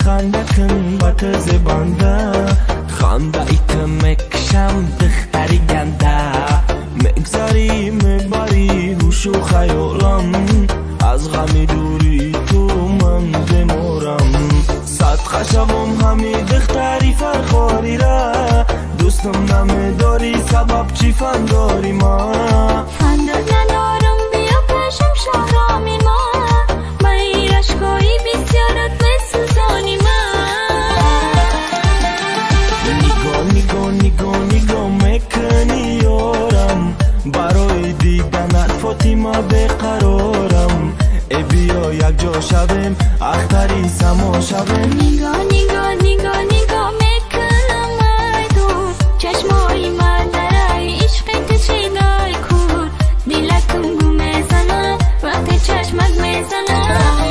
خندکن بات زبانده خانده ایت مکشم دختری گنده مگذاری مباری هوش و خیالم از غمی دوری تو من بمورم صدقه شوم همی دختری فرخاری را دوستم نمیداری سبب چی فنداری ما فندر ندارم بیا پشم شهرامی ما رشکایی بسیارت بسوزانی نگاه میکنی یارم برای دیدنت فاطمه بقرارم ای بیا یک جا شویم اختری سما شویم نگاه میکنم ای دور چشمای من درای عشق تو چیدای کور دلکم گو میزنم وقتی چشمت میزنم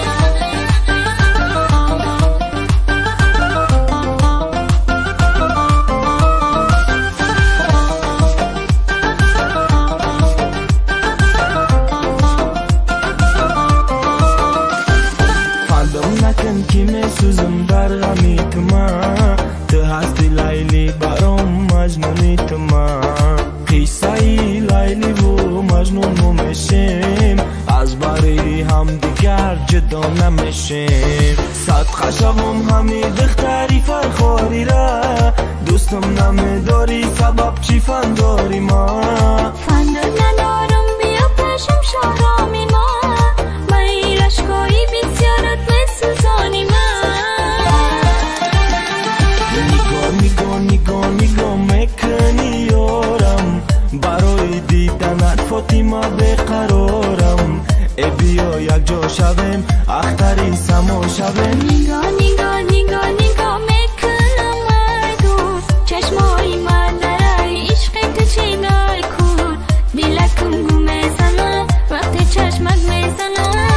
کی میسوزم در غمیت من تو هستی لیلی برام مجنونیت من قصه لیلی و مجنون میشیم از بری هم دیگر جدا نمیشیم صدقه شوم همی دختری فرخاری را دوستم نمیداری سبب چی فنداری ما فندر ندارم بیا پشم شهرامی ما رشکایی بسیارت بسوزانی نگاه میکنی یارم برای دیدنت فاطمه بقرارم ای بیا یک جا شویم اختری سما شویم نگاه میکنم ای دور چشمای من درای عشق تو چینای کور دلکم گو میزنم وقتی چشمت میزنم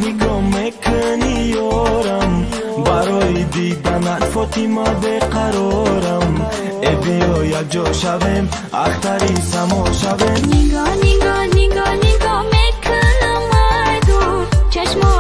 نگاه میکنی یارم برای دیدنت فاطمه بقرارم ای بیا یک جا شویم اختری سما شویم نگاه میکنم ای دور چشمای